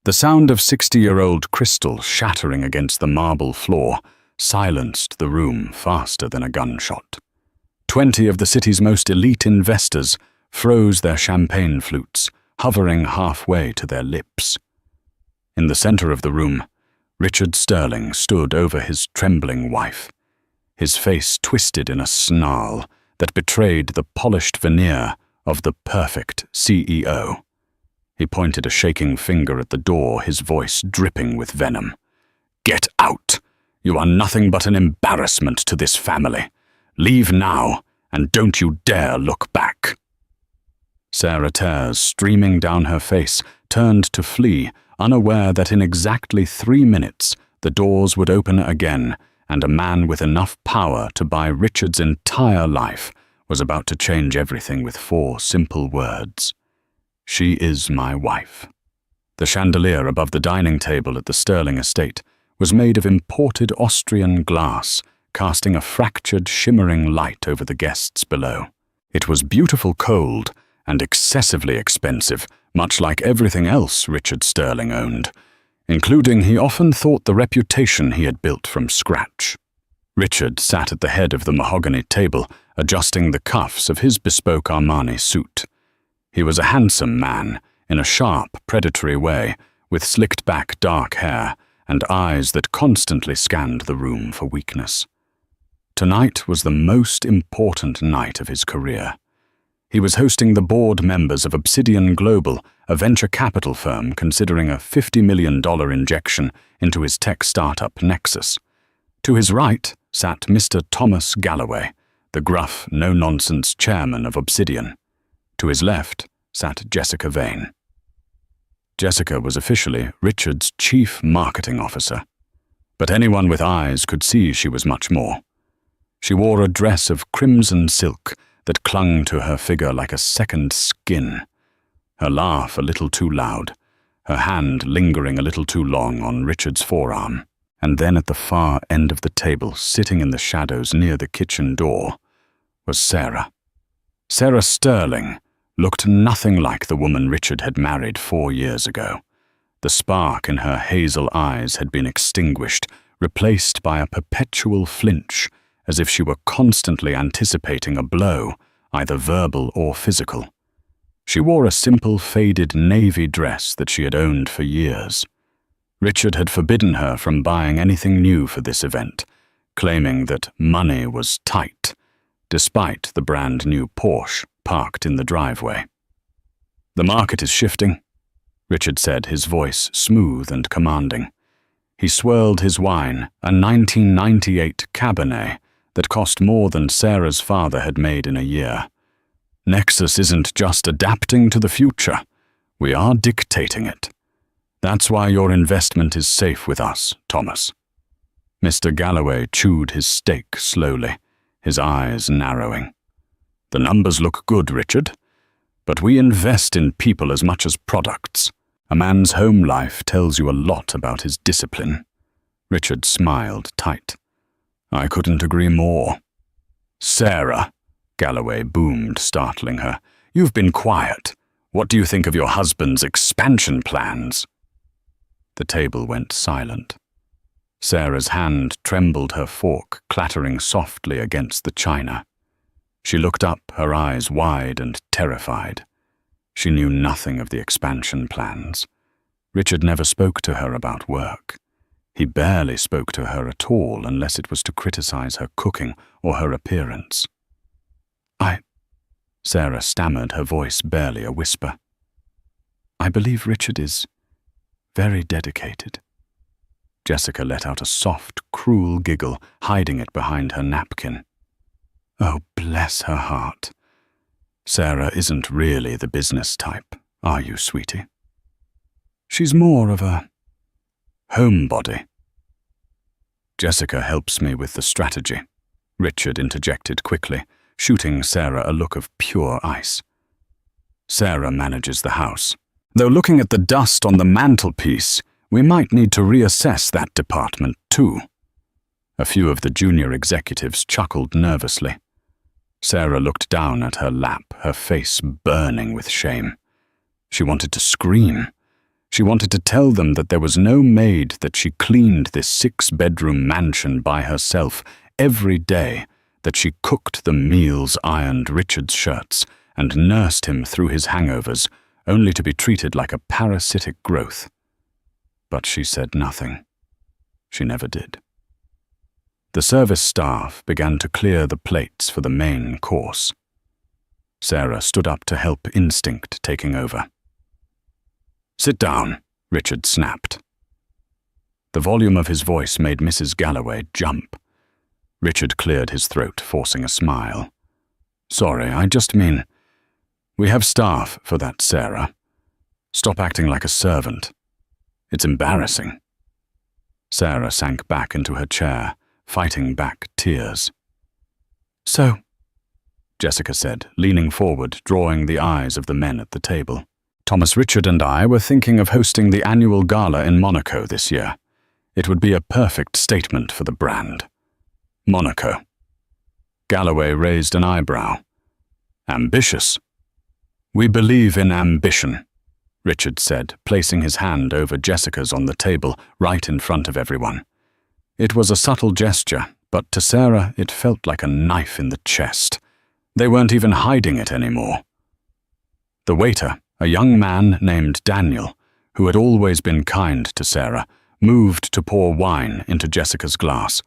The sound of 60-year-old crystal shattering against the marble floor silenced the room faster than a gunshot. 20 of the city's most elite investors froze their champagne flutes, hovering halfway to their lips. In the center of the room, Richard Sterling stood over his trembling wife, his face twisted in a snarl that betrayed the polished veneer of the perfect CEO. He pointed a shaking finger at the door, his voice dripping with venom. "Get out! You are nothing but an embarrassment to this family. Leave now, and don't you dare look back." Sarah, tears streaming down her face, turned to flee, unaware that in exactly 3 minutes the doors would open again, and a man with enough power to buy Richard's entire life was about to change everything with 4 simple words. "She is my wife." The chandelier above the dining table at the Sterling estate was made of imported Austrian glass, casting a fractured, shimmering light over the guests below. It was beautiful cold and excessively expensive, much like everything else Richard Sterling owned, including, he often thought, the reputation he had built from scratch. Richard sat at the head of the mahogany table, adjusting the cuffs of his bespoke Armani suit. He was a handsome man, in a sharp, predatory way, with slicked-back dark hair and eyes that constantly scanned the room for weakness. Tonight was the most important night of his career. He was hosting the board members of Obsidian Global, a venture capital firm considering a $50 million injection into his tech startup Nexus. To his right sat Mr. Thomas Galloway, the gruff, no-nonsense chairman of Obsidian. To his left sat Jessica Vane. Jessica was officially Richard's chief marketing officer, but anyone with eyes could see she was much more. She wore a dress of crimson silk that clung to her figure like a second skin, her laugh a little too loud, her hand lingering a little too long on Richard's forearm. And then at the far end of the table, sitting in the shadows near the kitchen door, was Sarah. Sarah Sterling looked nothing like the woman Richard had married 4 years ago. The spark in her hazel eyes had been extinguished, replaced by a perpetual flinch, as if she were constantly anticipating a blow, either verbal or physical. She wore a simple faded navy dress that she had owned for years. Richard had forbidden her from buying anything new for this event, claiming that money was tight, despite the brand new Porsche parked in the driveway. "The market is shifting," Richard said, his voice smooth and commanding. He swirled his wine, a 1998 Cabernet that cost more than Sarah's father had made in a year. "Nexus isn't just adapting to the future. We are dictating it. That's why your investment is safe with us, Thomas." Mr. Galloway chewed his steak slowly, his eyes narrowing. "The numbers look good, Richard, but we invest in people as much as products. A man's home life tells you a lot about his discipline." Richard smiled tight. "I couldn't agree more." "Sarah," Galloway boomed, startling her, "you've been quiet. What do you think of your husband's expansion plans?" The table went silent. Sarah's hand trembled, her fork clattering softly against the china. She looked up, her eyes wide and terrified. She knew nothing of the expansion plans. Richard never spoke to her about work. He barely spoke to her at all unless it was to criticize her cooking or her appearance. Sarah stammered, her voice barely a whisper. "I believe Richard is very dedicated." Jessica let out a soft, cruel giggle, hiding it behind her napkin. "Oh, bless her heart. Sarah isn't really the business type, are you, sweetie? She's more of a homebody." "Jessica helps me with the strategy," Richard interjected quickly, shooting Sarah a look of pure ice. "Sarah manages the house. Though looking at the dust on the mantelpiece, we might need to reassess that department too." A few of the junior executives chuckled nervously. Sarah looked down at her lap, her face burning with shame. She wanted to scream. She wanted to tell them that there was no maid, that she cleaned this 6-bedroom mansion by herself every day, that she cooked the meals, ironed Richard's shirts, and nursed him through his hangovers, only to be treated like a parasitic growth. But she said nothing. She never did. The service staff began to clear the plates for the main course. Sarah stood up to help instinct taking over. "Sit down," Richard snapped. The volume of his voice made Mrs. Galloway jump. Richard cleared his throat, forcing a smile. "Sorry, I just mean, we have staff for that, Sarah. Stop acting like a servant. It's embarrassing." Sarah sank back into her chair, fighting back tears. "So," Jessica said, leaning forward, drawing the eyes of the men at the table. "Thomas, Richard and I were thinking of hosting the annual gala in Monaco this year. It would be a perfect statement for the brand." "Monaco." Galloway raised an eyebrow. "Ambitious." "We believe in ambition," Richard said, placing his hand over Jessica's on the table, right in front of everyone. It was a subtle gesture, but to Sarah it felt like a knife in the chest. They weren't even hiding it anymore. The waiter, a young man named Daniel, who had always been kind to Sarah, moved to pour wine into Jessica's glass.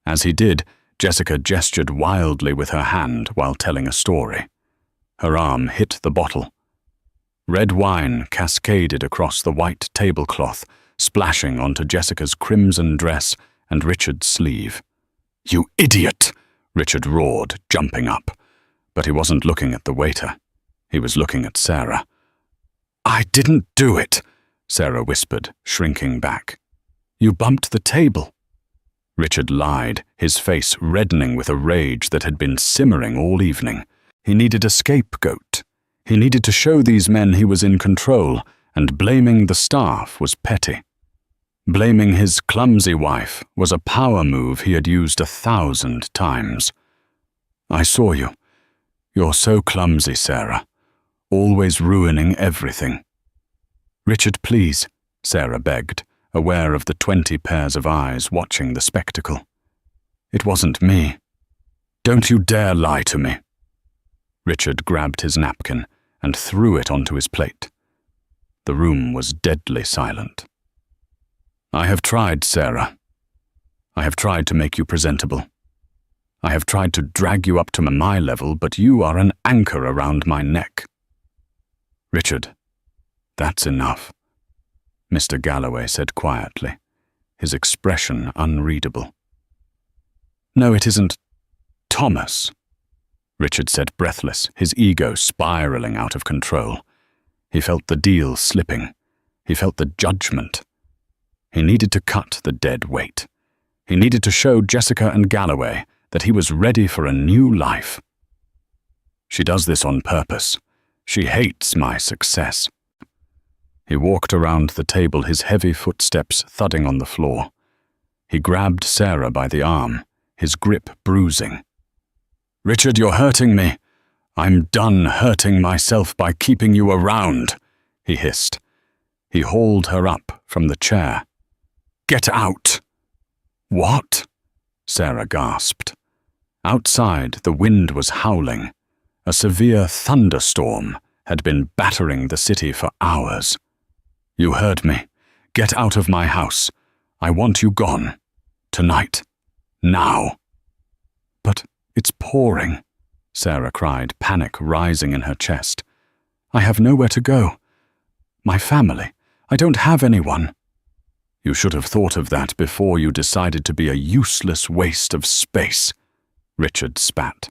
As he did, Jessica gestured wildly with her hand while telling a story. Her arm hit the bottle. Red wine cascaded across the white tablecloth, splashing onto Jessica's crimson dress and Richard's sleeve. "You idiot!" Richard roared, jumping up. But he wasn't looking at the waiter. He was looking at Sarah. "I didn't do it," Sarah whispered, shrinking back. "You bumped the table." Richard lied, his face reddening with a rage that had been simmering all evening. He needed a scapegoat. He needed to show these men he was in control, and blaming the staff was petty. Blaming his clumsy wife was a power move he had used 1,000 times. "I saw you. You're so clumsy, Sarah. Always ruining everything." "Richard, please," Sarah begged, aware of the 20 pairs of eyes watching the spectacle. "It wasn't me." "Don't you dare lie to me." Richard grabbed his napkin and threw it onto his plate. The room was deadly silent. "I have tried, Sarah. I have tried to make you presentable. I have tried to drag you up to my level, but you are an anchor around my neck." "Richard, that's enough," Mr. Galloway said quietly, his expression unreadable. "No, it isn't. Thomas," Richard said breathless, his ego spiraling out of control. He felt the deal slipping. He felt the judgment. He needed to cut the dead weight. He needed to show Jessica and Galloway that he was ready for a new life. "She does this on purpose. She hates my success." He walked around the table, his heavy footsteps thudding on the floor. He grabbed Sarah by the arm, his grip bruising. "Richard, you're hurting me. I'm done hurting myself by keeping you around," he hissed. He hauled her up from the chair. "Get out!" "What?" Sarah gasped. Outside, the wind was howling. A severe thunderstorm had been battering the city for hours. "You heard me. Get out of my house. I want you gone. Tonight. Now." "But it's pouring," Sarah cried, panic rising in her chest. "I have nowhere to go. My family. I don't have anyone." "You should have thought of that before you decided to be a useless waste of space," Richard spat.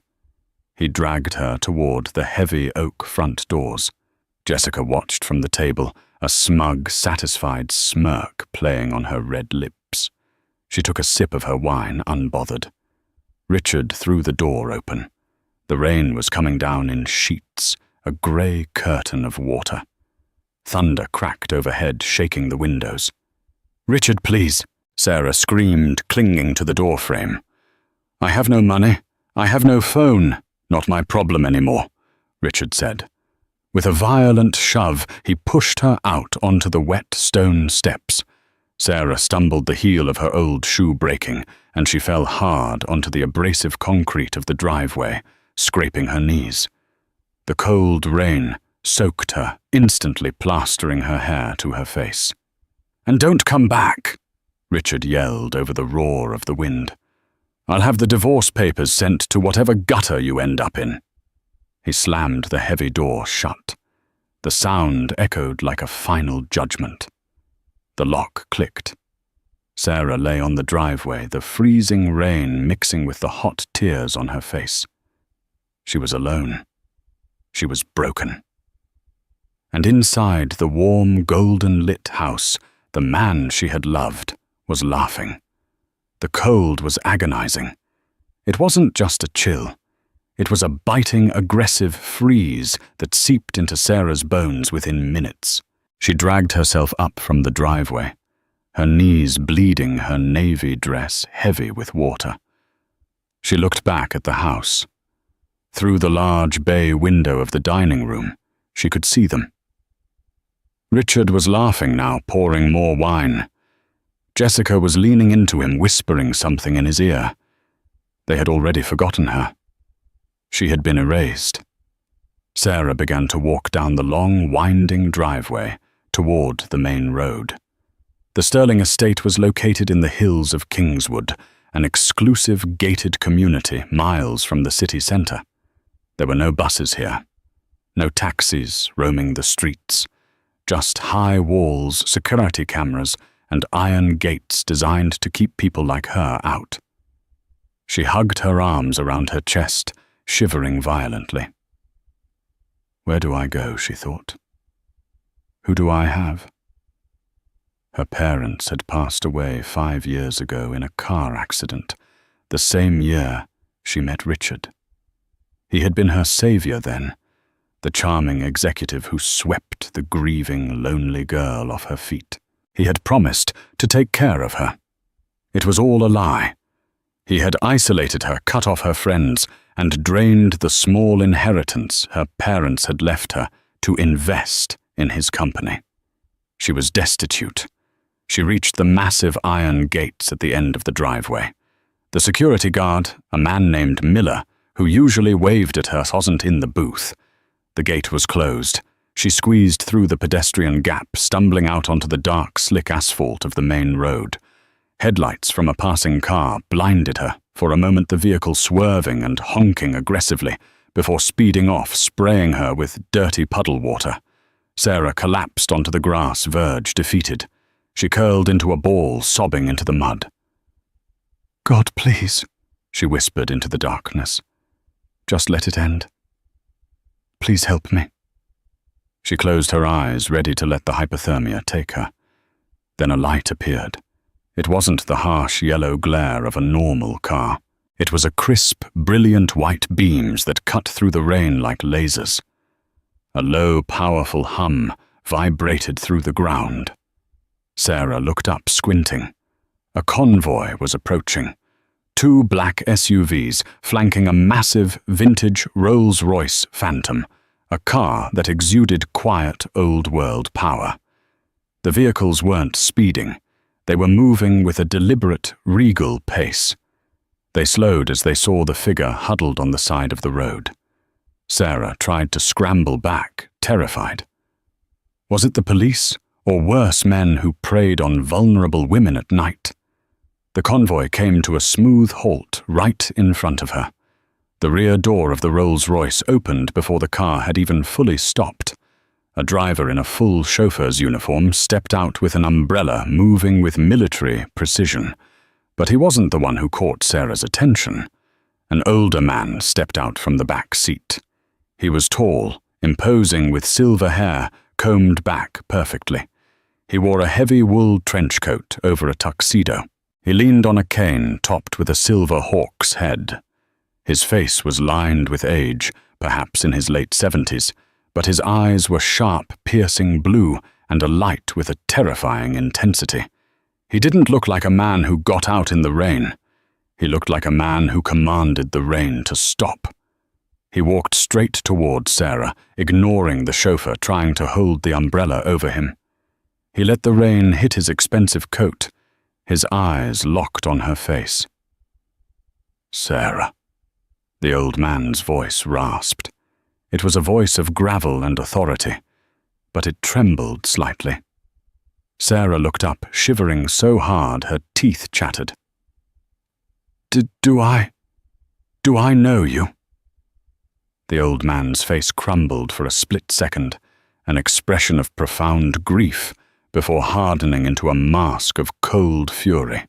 He dragged her toward the heavy oak front doors. Jessica watched from the table, a smug, satisfied smirk playing on her red lips. She took a sip of her wine, unbothered. Richard threw the door open. The rain was coming down in sheets, a grey curtain of water. Thunder cracked overhead, shaking the windows. "Richard, please," Sarah screamed, clinging to the doorframe. "I have no money. I have no phone. Not my problem anymore," Richard said. With a violent shove, he pushed her out onto the wet stone steps. Sarah stumbled, the heel of her old shoe breaking, and she fell hard onto the abrasive concrete of the driveway, scraping her knees. The cold rain soaked her, instantly plastering her hair to her face. "And don't come back," Richard yelled over the roar of the wind. "I'll have the divorce papers sent to whatever gutter you end up in." He slammed the heavy door shut. The sound echoed like a final judgment. The lock clicked. Sarah lay on the driveway, the freezing rain mixing with the hot tears on her face. She was alone. She was broken. And inside the warm, golden-lit house, the man she had loved was laughing. The cold was agonizing. It wasn't just a chill. It was a biting, aggressive freeze that seeped into Sarah's bones within minutes. She dragged herself up from the driveway, her knees bleeding, her navy dress heavy with water. She looked back at the house. Through the large bay window of the dining room, she could see them. Richard was laughing now, pouring more wine. Jessica was leaning into him, whispering something in his ear. They had already forgotten her. She had been erased. Sarah began to walk down the long, winding driveway toward the main road. The Sterling estate was located in the hills of Kingswood, an exclusive gated community miles from the city centre. There were no buses here, no taxis roaming the streets, just high walls, security cameras, and iron gates designed to keep people like her out. She hugged her arms around her chest, shivering violently. Where do I go, she thought. Who do I have? Her parents had passed away 5 years ago in a car accident, the same year she met Richard. He had been her savior then, the charming executive who swept the grieving, lonely girl off her feet. He had promised to take care of her. It was all a lie. He had isolated her, cut off her friends, and drained the small inheritance her parents had left her to invest in his company. She was destitute. She reached the massive iron gates at the end of the driveway. The security guard, a man named Miller, who usually waved at her, wasn't in the booth. The gate was closed. She squeezed through the pedestrian gap, stumbling out onto the dark, slick asphalt of the main road. Headlights from a passing car blinded her, for a moment the vehicle swerving and honking aggressively, before speeding off, spraying her with dirty puddle water. Sarah collapsed onto the grass, verge defeated. She curled into a ball, sobbing into the mud. "God, please," she whispered into the darkness. "Just let it end. Please help me." She closed her eyes, ready to let the hypothermia take her. Then a light appeared. It wasn't the harsh yellow glare of a normal car. It was a crisp, brilliant white beams that cut through the rain like lasers. A low, powerful hum vibrated through the ground. Sarah looked up, squinting. A convoy was approaching. 2 black SUVs flanking a massive, vintage Rolls-Royce Phantom, a car that exuded quiet, old-world power. The vehicles weren't speeding. They were moving with a deliberate, regal pace. They slowed as they saw the figure huddled on the side of the road. Sarah tried to scramble back, terrified. Was it the police, or worse, men who preyed on vulnerable women at night? The convoy came to a smooth halt right in front of her. The rear door of the Rolls-Royce opened before the car had even fully stopped. A driver in a full chauffeur's uniform stepped out with an umbrella, moving with military precision. But he wasn't the one who caught Sarah's attention. An older man stepped out from the back seat. He was tall, imposing, with silver hair combed back perfectly. He wore a heavy wool trench coat over a tuxedo. He leaned on a cane topped with a silver hawk's head. His face was lined with age, perhaps in his late 70s, but his eyes were sharp, piercing blue and alight with a terrifying intensity. He didn't look like a man who got out in the rain. He looked like a man who commanded the rain to stop. He walked straight towards Sarah, ignoring the chauffeur trying to hold the umbrella over him. He let the rain hit his expensive coat, his eyes locked on her face. "Sarah," the old man's voice rasped. It was a voice of gravel and authority, but it trembled slightly. Sarah looked up, shivering so hard her teeth chattered. Do I know you?" The old man's face crumbled for a split second, an expression of profound grief, before hardening into a mask of cold fury.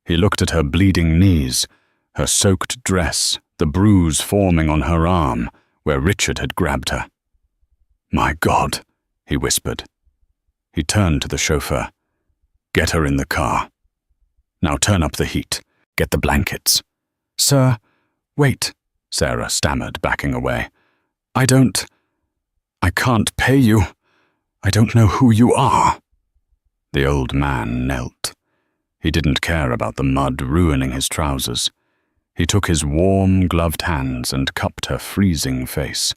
He looked at her bleeding knees, her soaked dress, the bruise forming on her arm where Richard had grabbed her. "My God," he whispered. He turned to the chauffeur. "Get her in the car. Now turn up the heat. Get the blankets." "Sir, wait," Sarah stammered, backing away. I can't pay you. I don't know who you are." The old man knelt. He didn't care about the mud ruining his trousers. He took his warm, gloved hands and cupped her freezing face.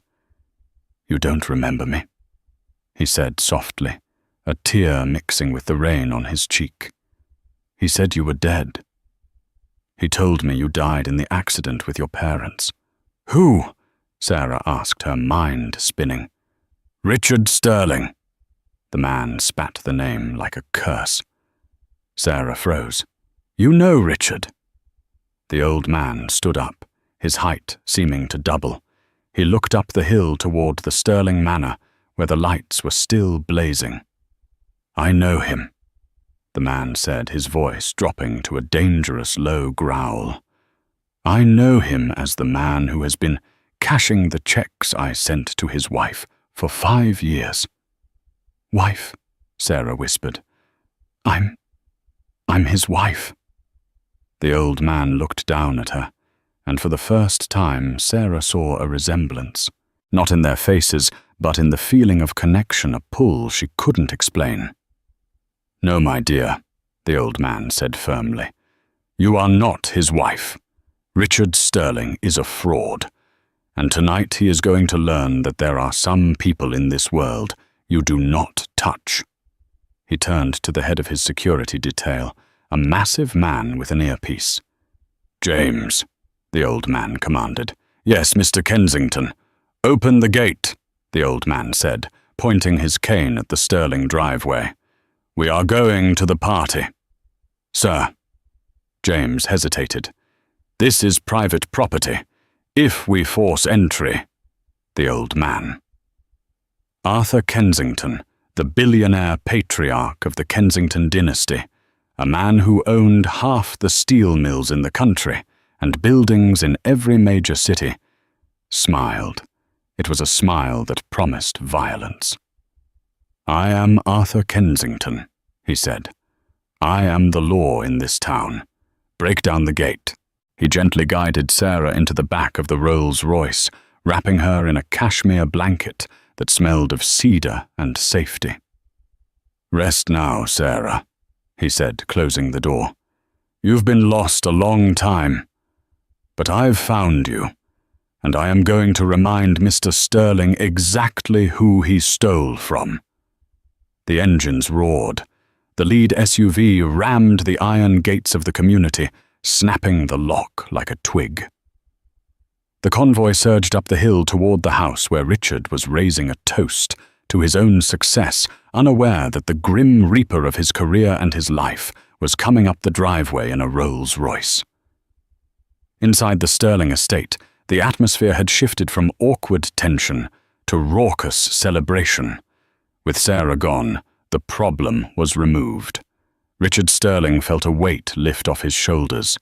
"You don't remember me," he said softly, a tear mixing with the rain on his cheek. "He said you were dead. He told me you died in the accident with your parents." "Who?" Sarah asked, her mind spinning. "Richard Sterling." The man spat the name like a curse. Sarah froze. "You know Richard?" The old man stood up, his height seeming to double. He looked up the hill toward the Sterling Manor, where the lights were still blazing. "I know him," the man said, his voice dropping to a dangerous low growl. "I know him as the man who has been cashing the checks I sent to his wife for 5 years. "Wife," Sarah whispered. I'm his wife." The old man looked down at her, and for the first time Sarah saw a resemblance, not in their faces, but in the feeling of connection, a pull she couldn't explain. "No, my dear," the old man said firmly. "You are not his wife. Richard Sterling is a fraud, and tonight he is going to learn that there are some people in this world you do not touch." He turned to the head of his security detail, a massive man with an earpiece. "James," the old man commanded. "Yes, Mr. Kensington. Open the gate," the old man said, pointing his cane at the Sterling driveway. "We are going to the party." "Sir," James hesitated. "This is private property. If we force entry—" The old man. Arthur Kensington, the billionaire patriarch of the Kensington dynasty, a man who owned half the steel mills in the country and buildings in every major city, smiled. It was a smile that promised violence. "I am Arthur Kensington," he said. "I am the law in this town. Break down the gate." He gently guided Sarah into the back of the Rolls-Royce, wrapping her in a cashmere blanket that smelled of cedar and safety. "Rest now, Sarah," he said, closing the door. "You've been lost a long time, but I've found you, and I am going to remind Mr. Sterling exactly who he stole from." The engines roared. The lead SUV rammed the iron gates of the community, snapping the lock like a twig. The convoy surged up the hill toward the house where Richard was raising a toast to his own success, unaware that the grim reaper of his career and his life was coming up the driveway in a Rolls-Royce. Inside the Sterling estate, the atmosphere had shifted from awkward tension to raucous celebration. With Sarah gone, the problem was removed. Richard Sterling felt a weight lift off his shoulders.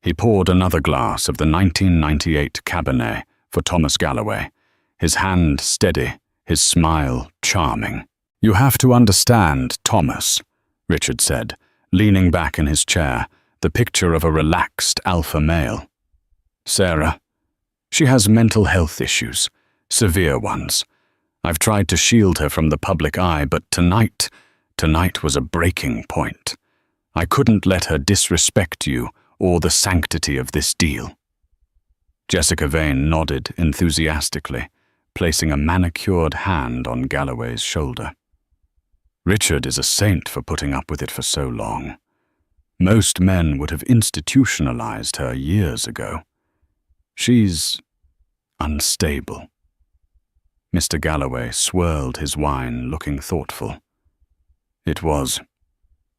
He poured another glass of the 1998 Cabernet for Thomas Galloway, his hand steady, his smile charming. "You have to understand, Thomas," Richard said, leaning back in his chair, the picture of a relaxed alpha male. "Sarah, she has mental health issues, severe ones. I've tried to shield her from the public eye, but tonight was a breaking point. I couldn't let her disrespect you or the sanctity of this deal." Jessica Vane nodded enthusiastically, placing a manicured hand on Galloway's shoulder. Richard is a saint for putting up with it for so long. Most men would have institutionalized her years ago. She's unstable. Mr. Galloway swirled his wine, looking thoughtful. It was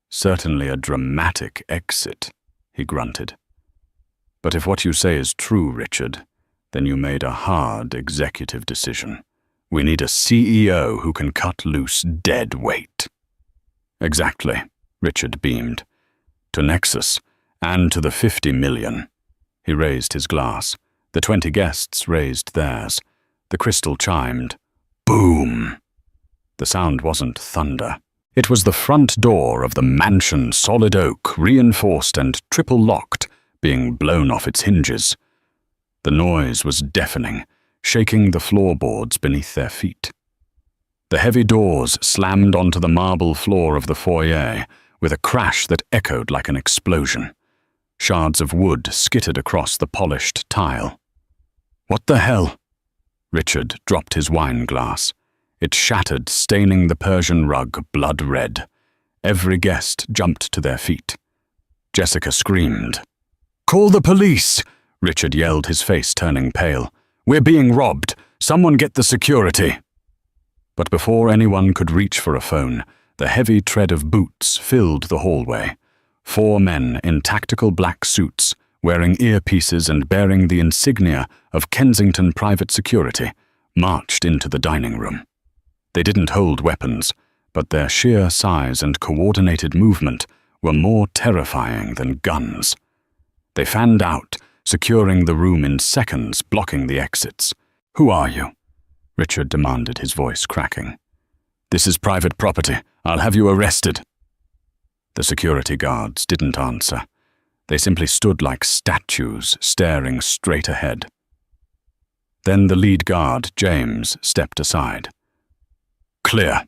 certainly a dramatic exit, he grunted. But if what you say is true, Richard, then you made a hard executive decision. We need a CEO who can cut loose dead weight. Exactly, Richard beamed. To Nexus, and to the 50 million. He raised his glass. The 20 guests raised theirs. The crystal chimed. Boom! The sound wasn't thunder. It was the front door of the mansion, solid oak, reinforced and triple-locked, being blown off its hinges. The noise was deafening, shaking the floorboards beneath their feet. The heavy doors slammed onto the marble floor of the foyer with a crash that echoed like an explosion. Shards of wood skittered across the polished tile. What the hell? Richard dropped his wine glass. It shattered, staining the Persian rug blood red. Every guest jumped to their feet. Jessica screamed. "Call the police!" Richard yelled, his face turning pale. "We're being robbed. Someone get the security." But before anyone could reach for a phone, the heavy tread of boots filled the hallway. 4 men in tactical black suits, wearing earpieces and bearing the insignia of Kensington Private Security, marched into the dining room. They didn't hold weapons, but their sheer size and coordinated movement were more terrifying than guns. They fanned out, securing the room in seconds, blocking the exits. "Who are you?" Richard demanded, his voice cracking. "This is private property. I'll have you arrested." The security guards didn't answer. They simply stood like statues, staring straight ahead. Then the lead guard, James, stepped aside. "Clear,"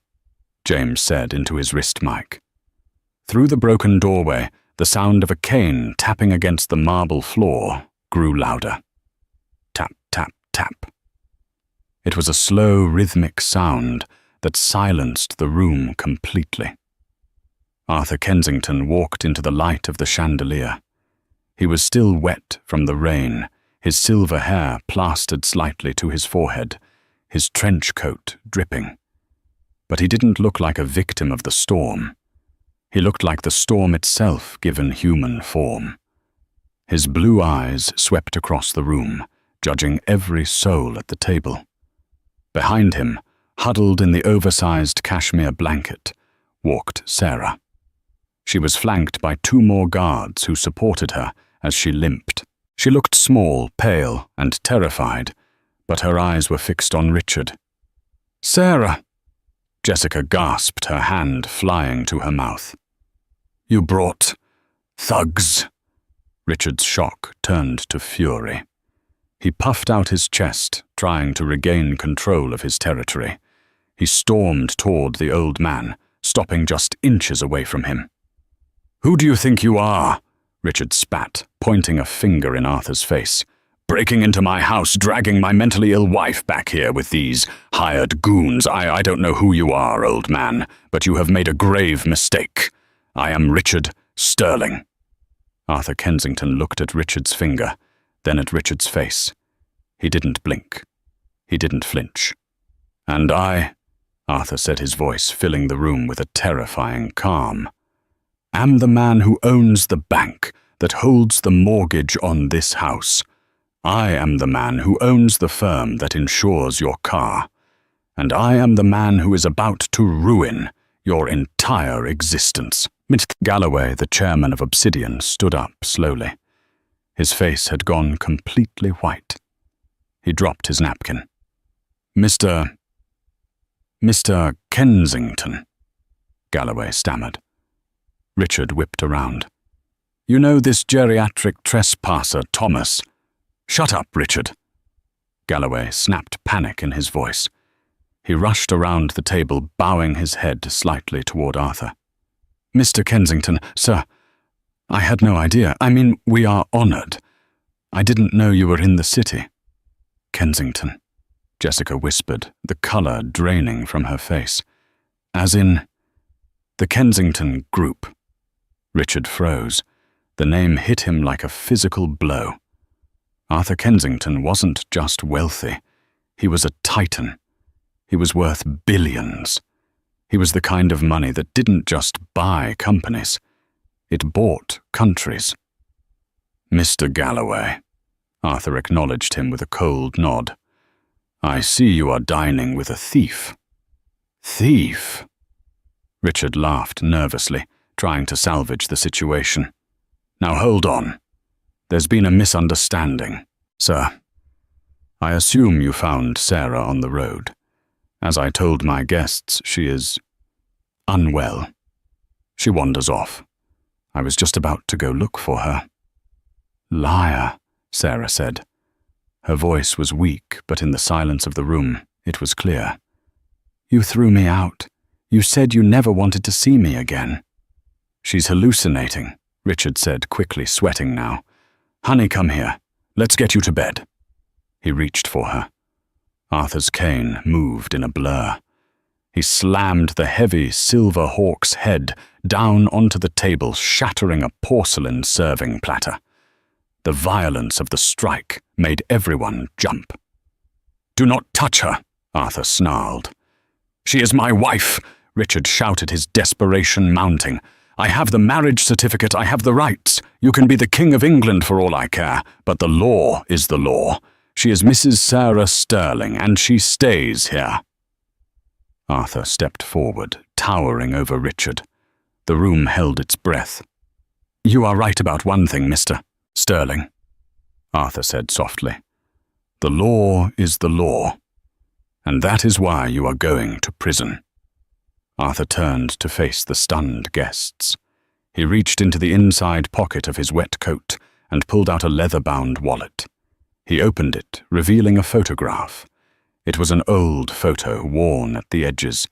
James said into his wrist mic. Through the broken doorway, the sound of a cane tapping against the marble floor grew louder. Tap, tap, tap. It was a slow, rhythmic sound that silenced the room completely. Arthur Kensington walked into the light of the chandelier. He was still wet from the rain, his silver hair plastered slightly to his forehead, his trench coat dripping. But he didn't look like a victim of the storm. He looked like the storm itself given human form. His blue eyes swept across the room, judging every soul at the table. Behind him, huddled in the oversized cashmere blanket, walked Sarah. She was flanked by 2 more guards who supported her as she limped. She looked small, pale, and terrified, but her eyes were fixed on Richard. "Sarah!" Jessica gasped, her hand flying to her mouth. "You brought thugs." Richard's shock turned to fury. He puffed out his chest, trying to regain control of his territory. He stormed toward the old man, stopping just inches away from him. "Who do you think you are?" Richard spat, pointing a finger in Arthur's face. "Breaking into my house, dragging my mentally ill wife back here with these hired goons. I don't know who you are, old man, but you have made a grave mistake. I am Richard Sterling." Arthur Kensington looked at Richard's finger, then at Richard's face. He didn't blink. He didn't flinch. "And I," Arthur said, his voice filling the room with a terrifying calm, "am the man who owns the bank that holds the mortgage on this house. I am the man who owns the firm that insures your car. And I am the man who is about to ruin your entire existence." Mr. Galloway, the chairman of Obsidian, stood up slowly. His face had gone completely white. He dropped his napkin. Mr. Kensington," Galloway stammered. Richard whipped around. "You know this geriatric trespasser, Thomas." "Shut up, Richard." Galloway snapped panic in his voice. He rushed around the table, bowing his head slightly toward Arthur. "Mr. Kensington, sir, I had no idea. I mean, we are honored. I didn't know you were in the city." "Kensington," Jessica whispered, the colour draining from her face. "As in the Kensington Group." Richard froze. The name hit him like a physical blow. Arthur Kensington wasn't just wealthy. He was a titan. He was worth billions. He was the kind of money that didn't just buy companies. It bought countries. "Mr. Galloway," Arthur acknowledged him with a cold nod. "I see you are dining with a thief." "Thief?" Richard laughed nervously, trying to salvage the situation. "Now hold on. There's been a misunderstanding, sir. I assume you found Sarah on the road. As I told my guests, she is unwell. She wanders off. I was just about to go look for her." "Liar," Sarah said. Her voice was weak, but in the silence of the room, it was clear. "You threw me out. You said you never wanted to see me again." "She's hallucinating," Richard said, quickly, sweating now. "Honey, come here. Let's get you to bed." He reached for her. Arthur's cane moved in a blur. He slammed the heavy silver hawk's head down onto the table, shattering a porcelain serving platter. The violence of the strike made everyone jump. "Do not touch her," Arthur snarled. "She is my wife," Richard shouted, his desperation mounting. "I have the marriage certificate, I have the rights. You can be the King of England for all I care, but the law is the law. She is Mrs. Sarah Sterling, and she stays here." Arthur stepped forward, towering over Richard. The room held its breath. "You are right about one thing, Mr. Sterling," Arthur said softly. "The law is the law, and that is why you are going to prison." Arthur turned to face the stunned guests. He reached into the inside pocket of his wet coat and pulled out a leather-bound wallet. He opened it, revealing a photograph. It was an old photo, worn at the edges.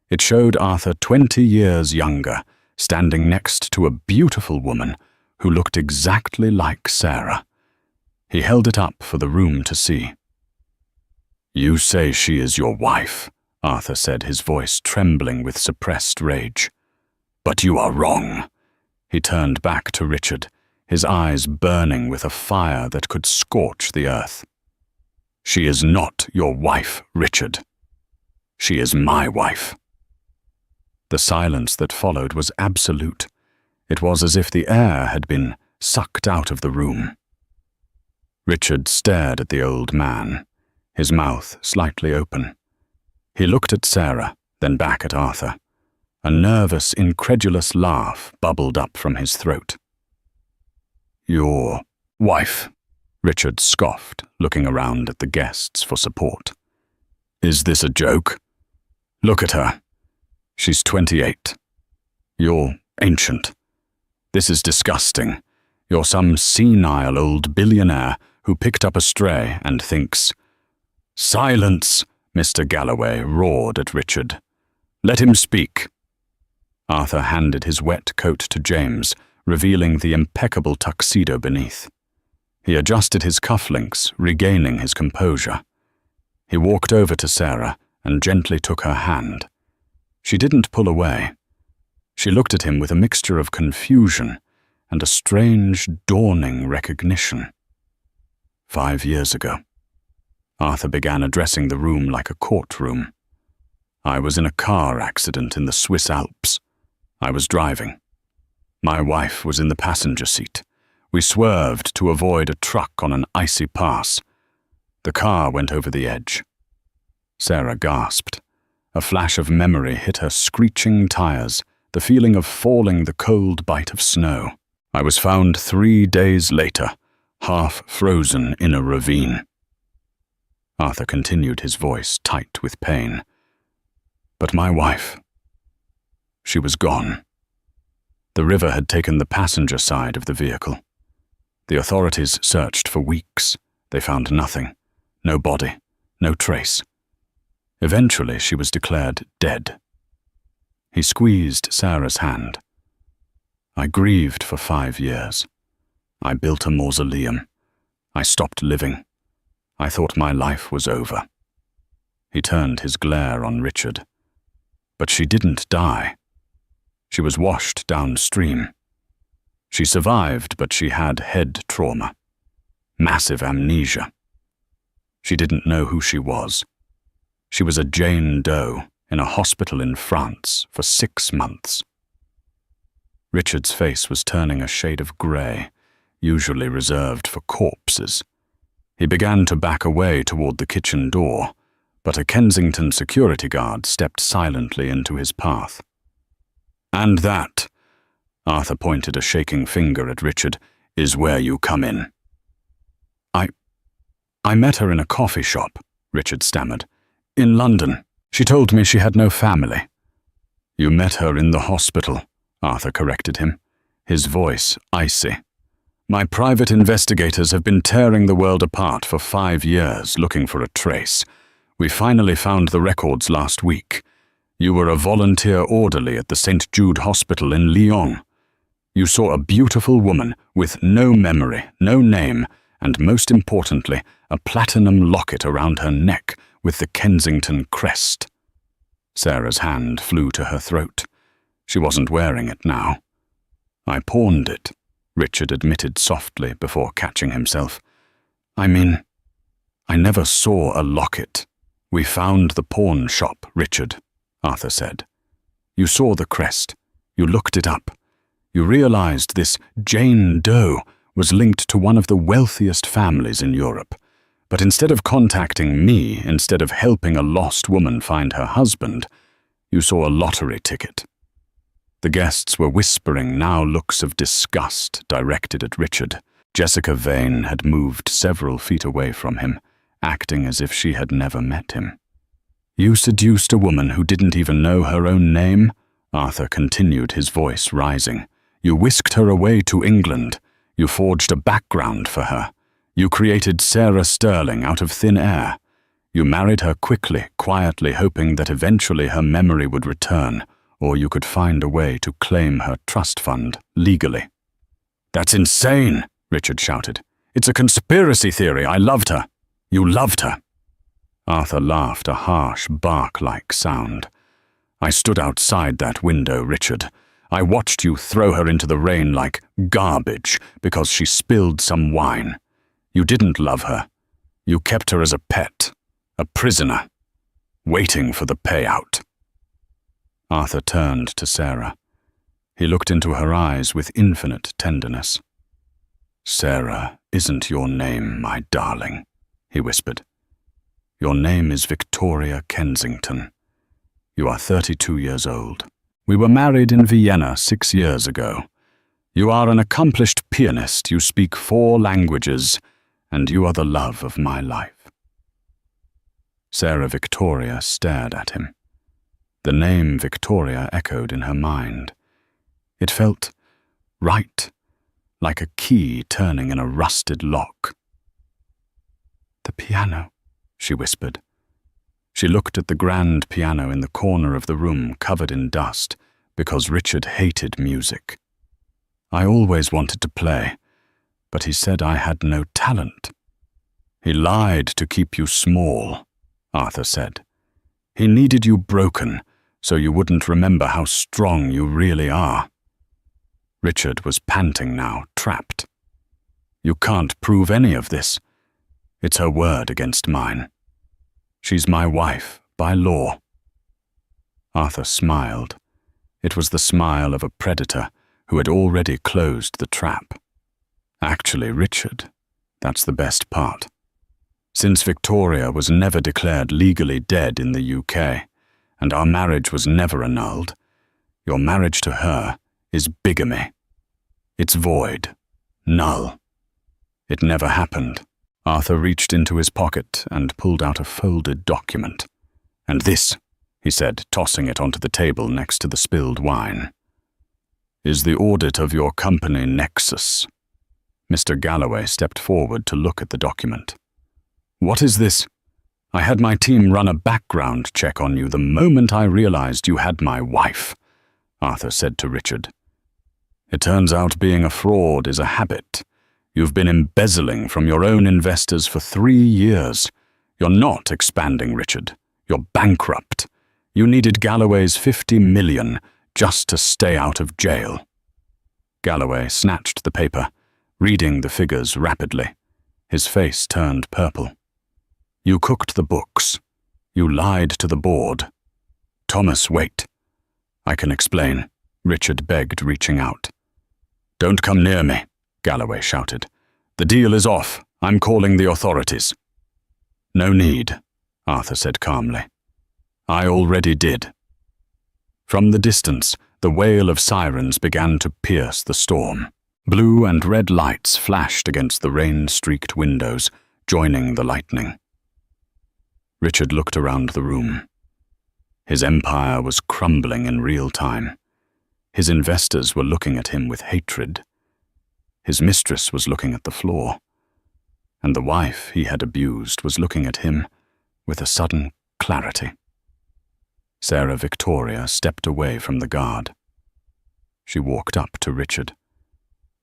It showed Arthur 20 years younger, standing next to a beautiful woman who looked exactly like Sarah. He held it up for the room to see. "You say she is your wife," Arthur said, his voice trembling with suppressed rage. "But you are wrong." He turned back to Richard, his eyes burning with a fire that could scorch the earth. "She is not your wife, Richard. She is my wife." The silence that followed was absolute. It was as if the air had been sucked out of the room. Richard stared at the old man, his mouth slightly open. He looked at Sarah, then back at Arthur. A nervous, incredulous laugh bubbled up from his throat. "Your wife," Richard scoffed, looking around at the guests for support. "Is this a joke? Look at her. She's 28. You're ancient. This is disgusting. You're some senile old billionaire who picked up a stray and thinks." "Silence!" Mr. Galloway roared at Richard. "Let him speak." Arthur handed his wet coat to James, revealing the impeccable tuxedo beneath. He adjusted his cufflinks, regaining his composure. He walked over to Sarah and gently took her hand. She didn't pull away. She looked at him with a mixture of confusion and a strange, dawning recognition. 5 years ago. Arthur began addressing the room like a courtroom. "I was in a car accident in the Swiss Alps. I was driving. My wife was in the passenger seat. We swerved to avoid a truck on an icy pass. The car went over the edge." Sarah gasped. A flash of memory hit her screeching tires, the feeling of falling the cold bite of snow. "I was found 3 days later, half frozen in a ravine." Arthur continued, his voice tight with pain. "But my wife, she was gone. The river had taken the passenger side of the vehicle. The authorities searched for weeks. They found nothing. No body, no trace. Eventually, she was declared dead." He squeezed Sarah's hand. "I grieved for 5 years. I built a mausoleum. I stopped living. I thought my life was over." He turned his glare on Richard. "But she didn't die. She was washed downstream. She survived, but she had head trauma. Massive amnesia. She didn't know who she was. She was a Jane Doe in a hospital in France for 6 months." Richard's face was turning a shade of grey, usually reserved for corpses. He began to back away toward the kitchen door, but a Kensington security guard stepped silently into his path. "And that," Arthur pointed a shaking finger at Richard, "is where you come in." I met her in a coffee shop," Richard stammered. "In London. She told me she had no family." "You met her in the hospital," Arthur corrected him, his voice icy. "My private investigators have been tearing the world apart for 5 years, looking for a trace. We finally found the records last week. You were a volunteer orderly at the St. Jude Hospital in Lyon. You saw a beautiful woman with no memory, no name, and most importantly, a platinum locket around her neck with the Kensington crest." Sarah's hand flew to her throat. She wasn't wearing it now. "I pawned it," Richard admitted softly before catching himself. I never saw a locket. We found the pawn shop, Richard," Arthur said. "You saw the crest. You looked it up. You realized this Jane Doe was linked to one of the wealthiest families in Europe. But instead of contacting me, instead of helping a lost woman find her husband, you saw a lottery ticket." The guests were whispering now looks of disgust directed at Richard. Jessica Vane had moved several feet away from him, acting as if she had never met him. "You seduced a woman who didn't even know her own name?" Arthur continued, his voice rising. "You whisked her away to England. You forged a background for her. You created Sarah Sterling out of thin air. You married her quickly, quietly, hoping that eventually her memory would return, or you could find a way to claim her trust fund legally." "That's insane," Richard shouted. "It's a conspiracy theory. I loved her." "You loved her." Arthur laughed, a harsh, bark-like sound. "I stood outside that window, Richard. I watched you throw her into the rain like garbage because she spilled some wine. You didn't love her. You kept her as a pet, a prisoner, waiting for the payout." Arthur turned to Sarah. He looked into her eyes with infinite tenderness. "Sarah isn't your name, my darling," he whispered. "Your name is Victoria Kensington. You are 32 years old. We were married in Vienna 6 years ago. You are an accomplished pianist. You speak 4 languages, and you are the love of my life." Sarah Victoria stared at him. The name Victoria echoed in her mind. It felt right, like a key turning in a rusted lock. "The piano," she whispered. She looked at the grand piano in the corner of the room covered in dust, because Richard hated music. "I always wanted to play, but he said I had no talent." "He lied to keep you small," Arthur said. "He needed you broken, so you wouldn't remember how strong you really are." Richard was panting now, trapped. "You can't prove any of this. It's her word against mine. She's my wife, by law." Arthur smiled. It was the smile of a predator who had already closed the trap. "Actually, Richard, that's the best part. Since Victoria was never declared legally dead in the UK, and our marriage was never annulled, your marriage to her is bigamy. It's void, null. It never happened." Arthur reached into his pocket and pulled out a folded document. "And this," he said, tossing it onto the table next to the spilled wine, "is the audit of your company Nexus." Mr. Galloway stepped forward to look at the document. "What is this? I had my team run a background check on you the moment I realized you had my wife," Arthur said to Richard. "It turns out being a fraud is a habit. You've been embezzling from your own investors for 3 years. You're not expanding, Richard. You're bankrupt. You needed Galloway's $50 million just to stay out of jail. Galloway snatched the paper, reading the figures rapidly. His face turned purple. You cooked the books. You lied to the board. Thomas, wait. I can explain, Richard begged, reaching out. Don't come near me, Galloway shouted. The deal is off. I'm calling the authorities. No need, Arthur said calmly. I already did. From the distance, the wail of sirens began to pierce the storm. Blue and red lights flashed against the rain-streaked windows, joining the lightning. Richard looked around the room. His empire was crumbling in real time. His investors were looking at him with hatred. His mistress was looking at the floor, and the wife he had abused was looking at him with a sudden clarity. Sarah Victoria stepped away from the guard. She walked up to Richard.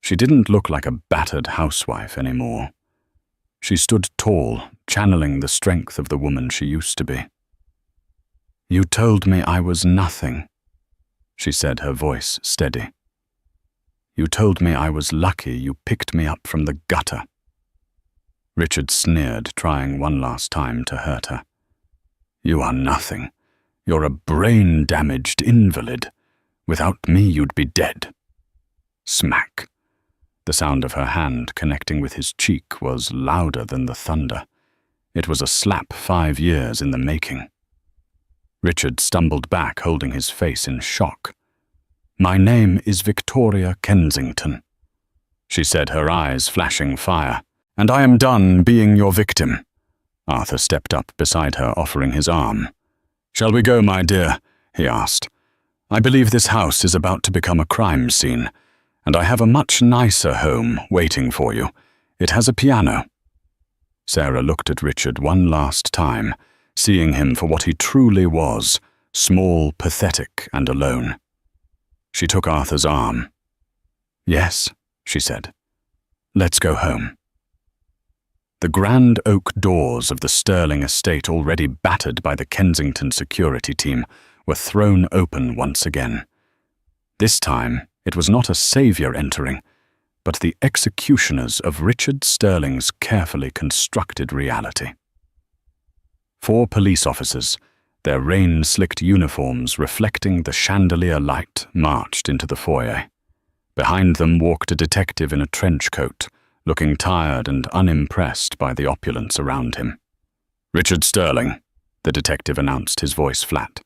She didn't look like a battered housewife anymore. She stood tall, channeling the strength of the woman she used to be. You told me I was nothing, she said, her voice steady. You told me I was lucky you picked me up from the gutter. Richard sneered, trying one last time to hurt her. You are nothing. You're a brain-damaged invalid. Without me, you'd be dead. Smack. The sound of her hand connecting with his cheek was louder than the thunder. It was a slap 5 years in the making. Richard stumbled back, holding his face in shock. My name is Victoria Kensington, she said, her eyes flashing fire. And I am done being your victim. Arthur stepped up beside her, offering his arm. Shall we go, my dear? He asked. I believe this house is about to become a crime scene, and I have a much nicer home waiting for you. It has a piano. Sarah looked at Richard one last time, seeing him for what he truly was, small, pathetic, and alone. She took Arthur's arm. Yes, she said. Let's go home. The grand oak doors of the Sterling estate, already battered by the Kensington security team, were thrown open once again. This time, it was not a savior entering, but the executioners of Richard Sterling's carefully constructed reality. 4 police officers, their rain-slicked uniforms reflecting the chandelier light, marched into the foyer. Behind them walked a detective in a trench coat, looking tired and unimpressed by the opulence around him. Richard Sterling, the detective announced, his voice flat.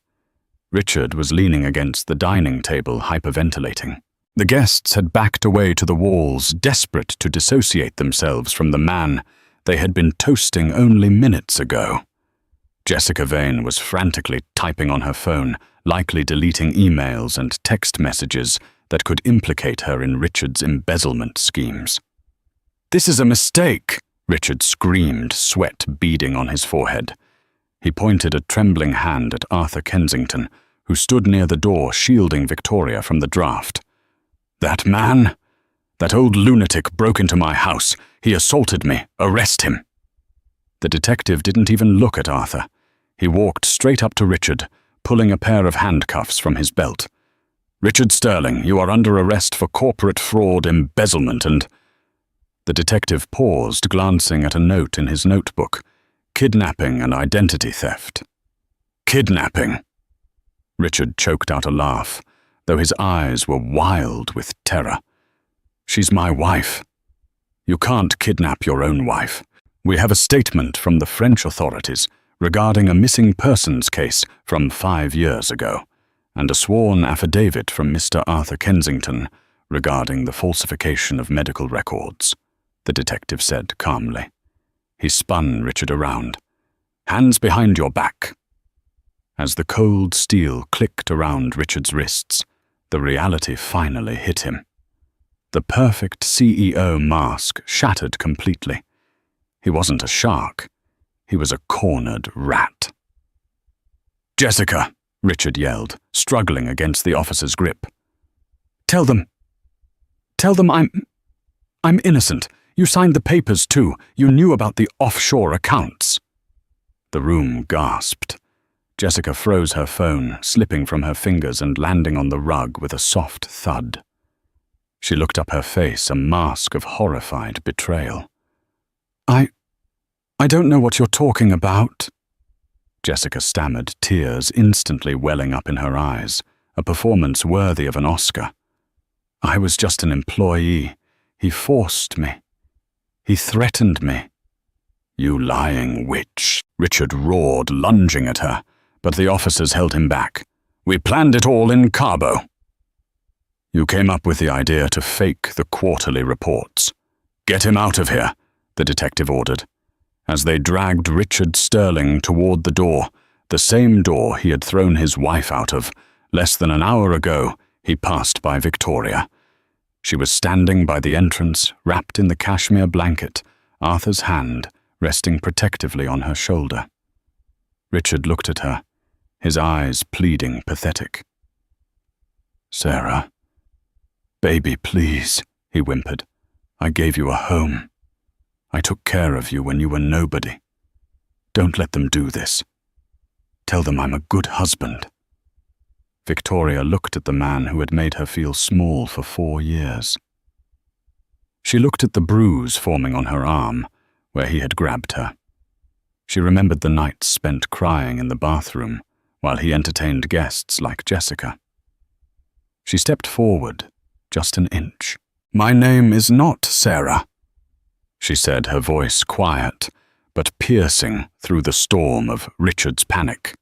Richard was leaning against the dining table, hyperventilating. The guests had backed away to the walls, desperate to dissociate themselves from the man they had been toasting only minutes ago. Jessica Vane was frantically typing on her phone, likely deleting emails and text messages that could implicate her in Richard's embezzlement schemes. This is a mistake, Richard screamed, sweat beading on his forehead. He pointed a trembling hand at Arthur Kensington, who stood near the door, shielding Victoria from the draft. That man? That old lunatic broke into my house. He assaulted me. Arrest him. The detective didn't even look at Arthur. He walked straight up to Richard, pulling a pair of handcuffs from his belt. Richard Sterling, you are under arrest for corporate fraud, embezzlement, and... The detective paused, glancing at a note in his notebook. Kidnapping and identity theft. Kidnapping! Richard choked out a laugh, though his eyes were wild with terror. She's my wife. You can't kidnap your own wife. We have a statement from the French authorities regarding a missing persons case from 5 years ago, and a sworn affidavit from Mr. Arthur Kensington regarding the falsification of medical records, the detective said calmly. He spun Richard around. Hands behind your back. As the cold steel clicked around Richard's wrists, the reality finally hit him. The perfect CEO mask shattered completely. He wasn't a shark. He was a cornered rat. Jessica, Richard yelled, struggling against the officer's grip. Tell them I'm innocent. You signed the papers too. You knew about the offshore accounts." The room gasped. Jessica froze her phone, slipping from her fingers and landing on the rug with a soft thud. She looked up her face, a mask of horrified betrayal. I don't know what you're talking about," Jessica stammered, tears instantly welling up in her eyes, a performance worthy of an Oscar. "I was just an employee. He forced me. He threatened me." "You lying witch," Richard roared, lunging at her, but the officers held him back. "We planned it all in Cabo." "You came up with the idea to fake the quarterly reports. Get him out of here," the detective ordered. As they dragged Richard Sterling toward the door, the same door he had thrown his wife out of, less than an hour ago, he passed by Victoria. She was standing by the entrance, wrapped in the cashmere blanket, Arthur's hand resting protectively on her shoulder. Richard looked at her, his eyes pleading, pathetic. "Sarah, baby, please," he whimpered. "I gave you a home. I took care of you when you were nobody. Don't let them do this. Tell them I'm a good husband." Victoria looked at the man who had made her feel small for 4 years. She looked at the bruise forming on her arm, where he had grabbed her. She remembered the nights spent crying in the bathroom while he entertained guests like Jessica. She stepped forward, just an inch. "My name is not Sarah," she said, her voice quiet, but piercing through the storm of Richard's panic.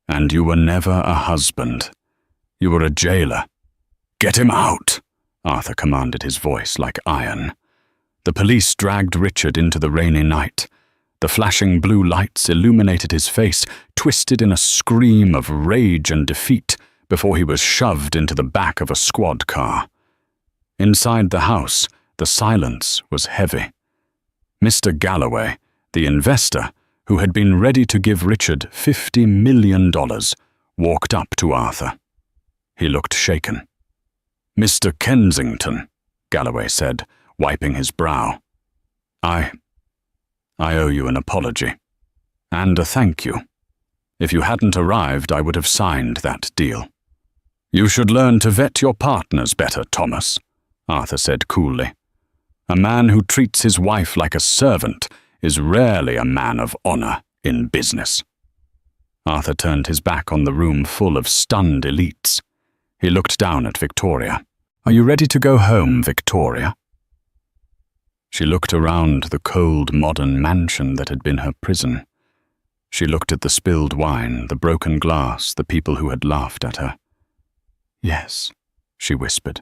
"And you were never a husband. You were a jailer." "Get him out," Arthur commanded, his voice like iron. The police dragged Richard into the rainy night. The flashing blue lights illuminated his face, twisted in a scream of rage and defeat, before he was shoved into the back of a squad car. Inside the house, the silence was heavy. Mr. Galloway, the investor, who had been ready to give Richard $50 million, walked up to Arthur. He looked shaken. "Mr. Kensington," Galloway said, wiping his brow. I owe you an apology. And a thank you. If you hadn't arrived, I would have signed that deal." "You should learn to vet your partners better, Thomas," Arthur said coolly. "A man who treats his wife like a servant is rarely a man of honor in business." Arthur turned his back on the room full of stunned elites. He looked down at Victoria. "Are you ready to go home, Victoria?" She looked around the cold, modern mansion that had been her prison. She looked at the spilled wine, the broken glass, the people who had laughed at her. "Yes," she whispered.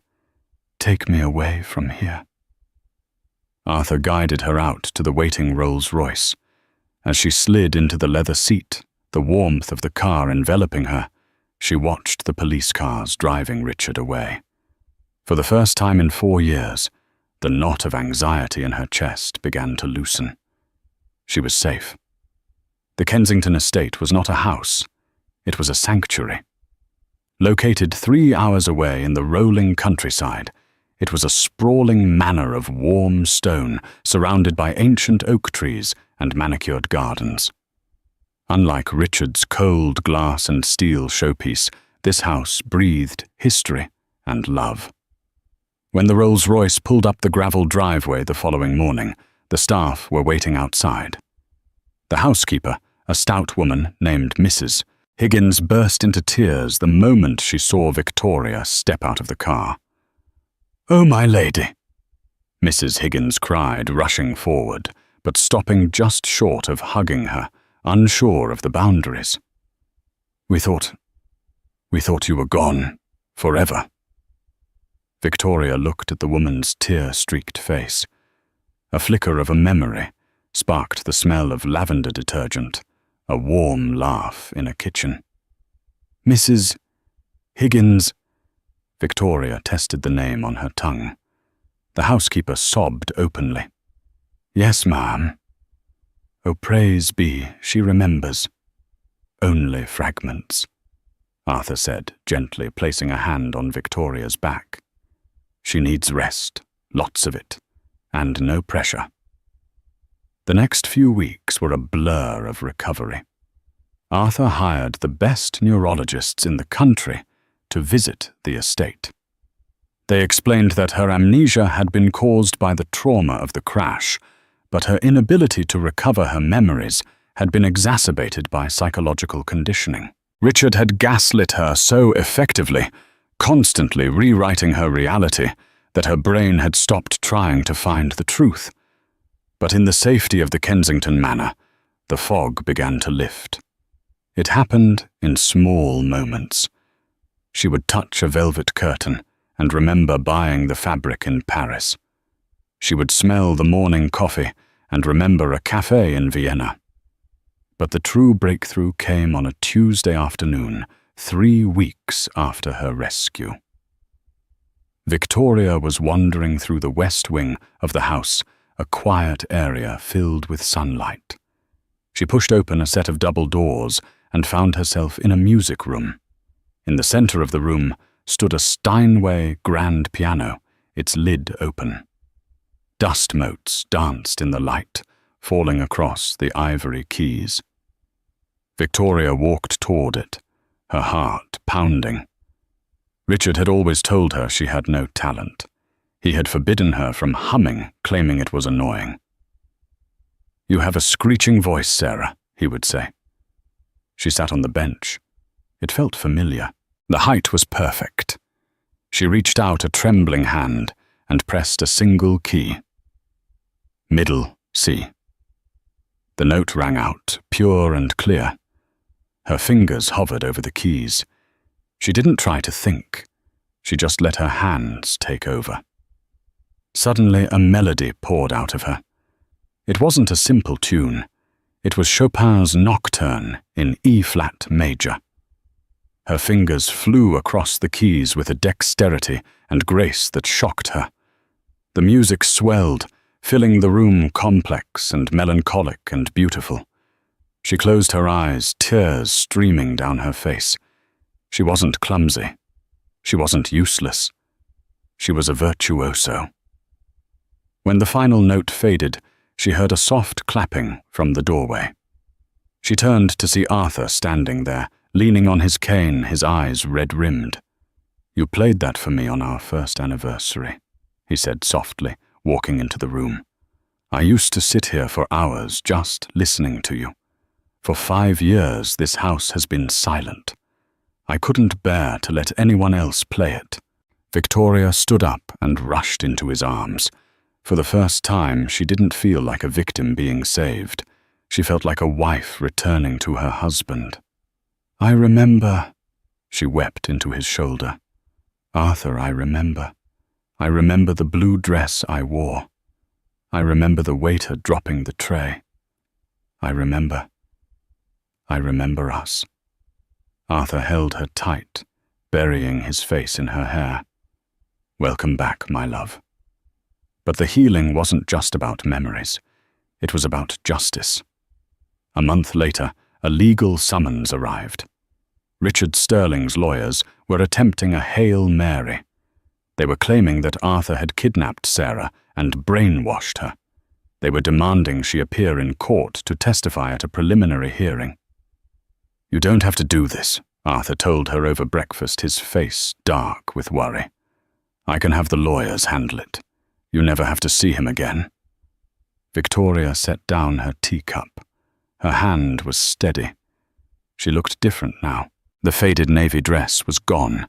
"Take me away from here." Arthur guided her out to the waiting Rolls-Royce. As she slid into the leather seat, the warmth of the car enveloping her, she watched the police cars driving Richard away. For the first time in 4 years, the knot of anxiety in her chest began to loosen. She was safe. The Kensington estate was not a house. It was a sanctuary. Located 3 hours away in the rolling countryside, it was a sprawling manor of warm stone surrounded by ancient oak trees and manicured gardens. Unlike Richard's cold glass and steel showpiece, this house breathed history and love. When the Rolls-Royce pulled up the gravel driveway the following morning, the staff were waiting outside. The housekeeper, a stout woman named Mrs. Higgins, burst into tears the moment she saw Victoria step out of the car. "Oh, my lady," Mrs. Higgins cried, rushing forward, but stopping just short of hugging her, unsure of the boundaries. We thought you were gone, forever." Victoria looked at the woman's tear-streaked face. A flicker of a memory sparked the smell of lavender detergent, a warm laugh in a kitchen. "Mrs. Higgins," Victoria tested the name on her tongue. The housekeeper sobbed openly. "Yes, ma'am." "Oh, praise be, she remembers." "Only fragments," Arthur said, gently placing a hand on Victoria's back. "She needs rest, lots of it. and no pressure. The next few weeks were a blur of recovery. Arthur hired the best neurologists in the country to visit the estate. They explained that her amnesia had been caused by the trauma of the crash, but her inability to recover her memories had been exacerbated by psychological conditioning. Richard had gaslit her so effectively, constantly rewriting her reality, that her brain had stopped trying to find the truth. But in the safety of the Kensington Manor, the fog began to lift. It happened in small moments. She would touch a velvet curtain and remember buying the fabric in Paris. She would smell the morning coffee and remember a cafe in Vienna. But the true breakthrough came on a Tuesday afternoon, 3 weeks after her rescue. Victoria was wandering through the west wing of the house, a quiet area filled with sunlight. She pushed open a set of double doors and found herself in a music room. In the center of the room stood a Steinway grand piano, its lid open. Dust motes danced in the light, falling across the ivory keys. Victoria walked toward it, her heart pounding. Richard had always told her she had no talent. He had forbidden her from humming, claiming it was annoying. "You have a screeching voice, Sarah," he would say. She sat on the bench. It felt familiar. The height was perfect. She reached out a trembling hand and pressed a single key. Middle C. The note rang out, pure and clear. Her fingers hovered over the keys. She didn't try to think. She just let her hands take over. Suddenly, a melody poured out of her. It wasn't a simple tune. It was Chopin's Nocturne in E-flat major. Her fingers flew across the keys with a dexterity and grace that shocked her. The music swelled, filling the room complex and melancholic and beautiful. She closed her eyes, tears streaming down her face. She wasn't clumsy. She wasn't useless. She was a virtuoso. When the final note faded, she heard a soft clapping from the doorway. She turned to see Arthur standing there, leaning on his cane, his eyes red-rimmed. "You played that for me on our first anniversary," he said softly, walking into the room. "I used to sit here for hours just listening to you. For 5 years this house has been silent. I couldn't bear to let anyone else play it." Victoria stood up and rushed into his arms. For the first time, she didn't feel like a victim being saved. She felt like a wife returning to her husband. "I remember," she wept into his shoulder. "Arthur, I remember. I remember the blue dress I wore. I remember the waiter dropping the tray. I remember us." Arthur held her tight, burying his face in her hair. "Welcome back, my love." But the healing wasn't just about memories. It was about justice. A month later, a legal summons arrived. Richard Sterling's lawyers were attempting a Hail Mary. They were claiming that Arthur had kidnapped Sarah and brainwashed her. They were demanding she appear in court to testify at a preliminary hearing. "You don't have to do this," Arthur told her over breakfast, his face dark with worry. "I can have the lawyers handle it. You never have to see him again." Victoria set down her teacup. Her hand was steady. She looked different now. The faded navy dress was gone,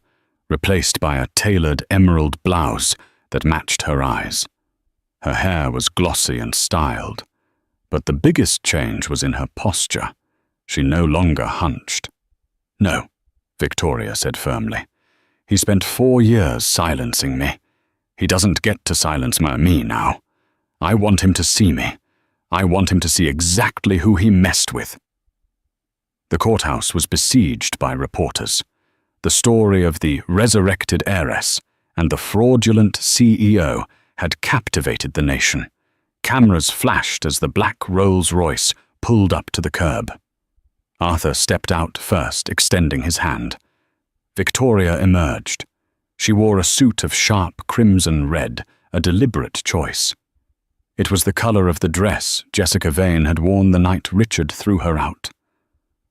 replaced by a tailored emerald blouse that matched her eyes. Her hair was glossy and styled, but the biggest change was in her posture. She no longer hunched. "No," Victoria said firmly. "He spent 4 years silencing me. He doesn't get to silence me now. I want him to see me. I want him to see exactly who he messed with." The courthouse was besieged by reporters. The story of the resurrected heiress and the fraudulent CEO had captivated the nation. Cameras flashed as the black Rolls-Royce pulled up to the curb. Arthur stepped out first, extending his hand. Victoria emerged. She wore a suit of sharp crimson red, a deliberate choice. It was the color of the dress Jessica Vane had worn the night Richard threw her out.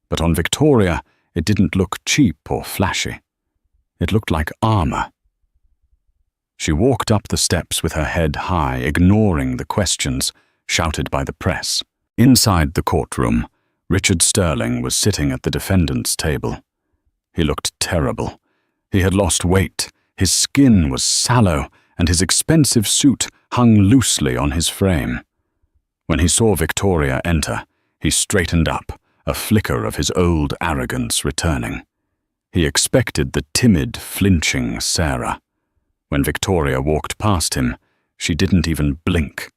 But on Victoria, it didn't look cheap or flashy. It looked like armor. She walked up the steps with her head high, ignoring the questions shouted by the press. Inside the courtroom, Richard Sterling was sitting at the defendant's table. He looked terrible. He had lost weight, his skin was sallow, and his expensive suit hung loosely on his frame. When he saw Victoria enter, he straightened up, a flicker of his old arrogance returning. He expected the timid, flinching Sarah. When Victoria walked past him, she didn't even blink.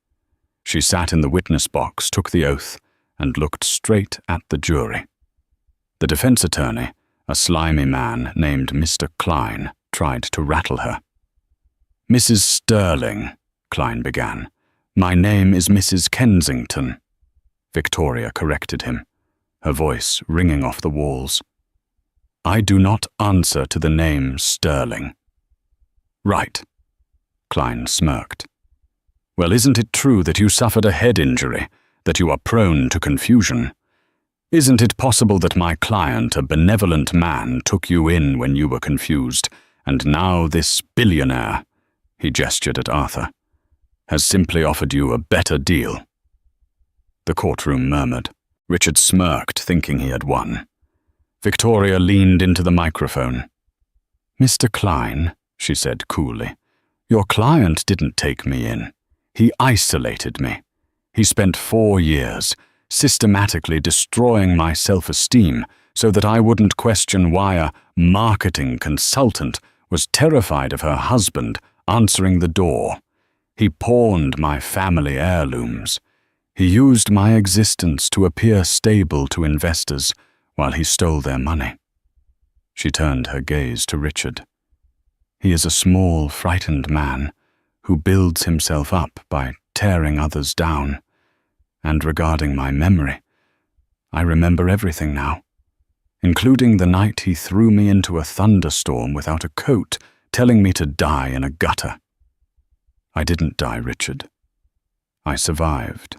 She sat in the witness box, took the oath, and looked straight at the jury. The defense attorney, a slimy man named Mr. Klein, tried to rattle her. "Mrs. Sterling," Klein began, "my name is Mrs. Kensington." Victoria corrected him, her voice ringing off the walls. "I do not answer to the name Sterling." "Right," Klein smirked. "Well, isn't it true that you suffered a head injury, that you are prone to confusion? Isn't it possible that my client, a benevolent man, took you in when you were confused, and now this billionaire," he gestured at Arthur, "has simply offered you a better deal?" The courtroom murmured. Richard smirked, thinking he had won. Victoria leaned into the microphone. "Mr. Klein," she said coolly, "your client didn't take me in. He isolated me. He spent 4 years systematically destroying my self-esteem so that I wouldn't question why a marketing consultant was terrified of her husband answering the door. He pawned my family heirlooms. He used my existence to appear stable to investors while he stole their money." She turned her gaze to Richard. "He is a small, frightened man who builds himself up by tearing others down. And regarding my memory, I remember everything now, including the night he threw me into a thunderstorm without a coat, telling me to die in a gutter. I didn't die, Richard. I survived,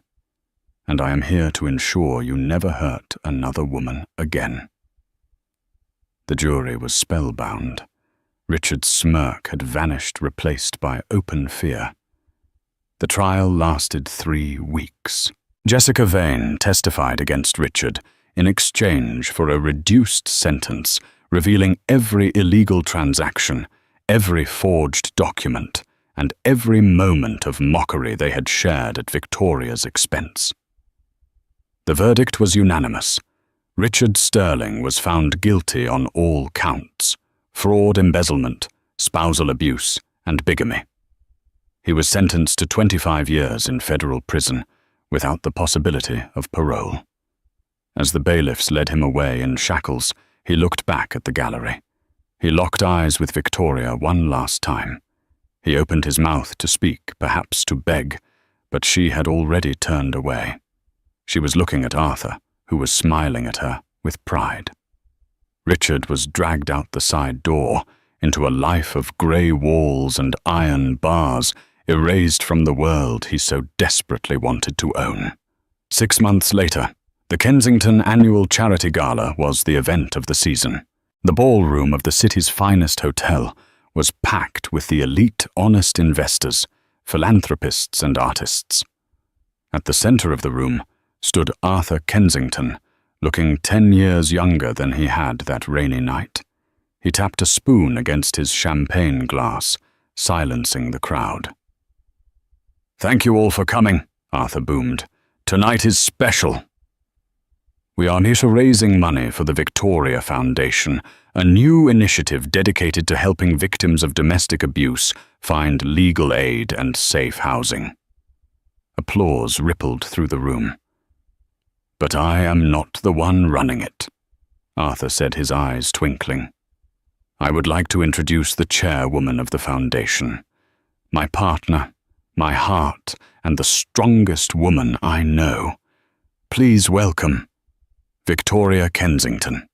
and I am here to ensure you never hurt another woman again." The jury was spellbound. Richard's smirk had vanished, replaced by open fear. The trial lasted 3 weeks. Jessica Vane testified against Richard in exchange for a reduced sentence, revealing every illegal transaction, every forged document, and every moment of mockery they had shared at Victoria's expense. The verdict was unanimous. Richard Sterling was found guilty on all counts: fraud, embezzlement, spousal abuse, and bigamy. He was sentenced to 25 years in federal prison, without the possibility of parole. As the bailiffs led him away in shackles, he looked back at the gallery. He locked eyes with Victoria one last time. He opened his mouth to speak, perhaps to beg, but she had already turned away. She was looking at Arthur, who was smiling at her with pride. Richard was dragged out the side door into a life of grey walls and iron bars, erased from the world he so desperately wanted to own. 6 months later, the Kensington annual charity gala was the event of the season. The ballroom of the city's finest hotel was packed with the elite honest investors, philanthropists and artists. At the center of the room stood Arthur Kensington, looking 10 years younger than he had that rainy night. He tapped a spoon against his champagne glass, silencing the crowd. "Thank you all for coming," Arthur boomed. "Tonight is special. We are here raising money for the Victoria Foundation, a new initiative dedicated to helping victims of domestic abuse find legal aid and safe housing." Applause rippled through the room. "But I am not the one running it," Arthur said, his eyes twinkling. "I would like to introduce the chairwoman of the foundation, my partner, my heart, and the strongest woman I know. Please welcome Victoria Kensington."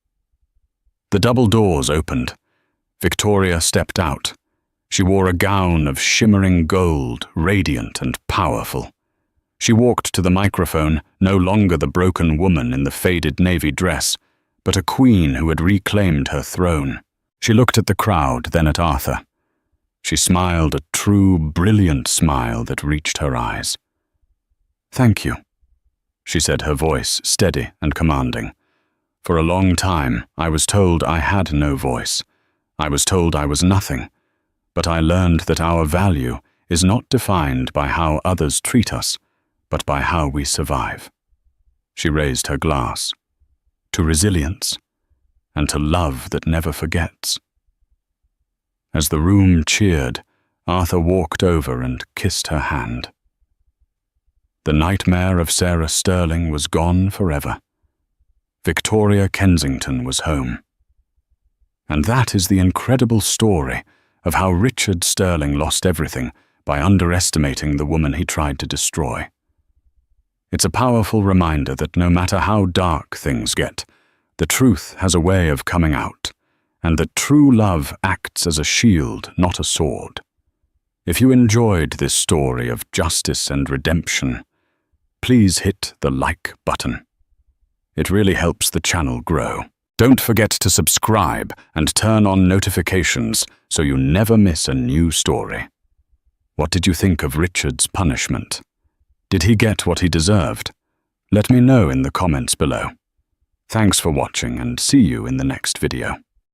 The double doors opened. Victoria stepped out. She wore a gown of shimmering gold, radiant and powerful. She walked to the microphone, no longer the broken woman in the faded navy dress, but a queen who had reclaimed her throne. She looked at the crowd, then at Arthur. She smiled a true, brilliant smile that reached her eyes. "Thank you," she said, her voice steady and commanding. "For a long time, I was told I had no voice. I was told I was nothing. But I learned that our value is not defined by how others treat us, but by how we survive." She raised her glass. "To resilience, and to love that never forgets." As the room cheered, Arthur walked over and kissed her hand. The nightmare of Sarah Sterling was gone forever. Victoria Kensington was home. And that is the incredible story of how Richard Sterling lost everything by underestimating the woman he tried to destroy. It's a powerful reminder that no matter how dark things get, the truth has a way of coming out, and that true love acts as a shield, not a sword. If you enjoyed this story of justice and redemption, please hit the like button. It really helps the channel grow. Don't forget to subscribe and turn on notifications so you never miss a new story. What did you think of Richard's punishment? Did he get what he deserved? Let me know in the comments below. Thanks for watching and see you in the next video.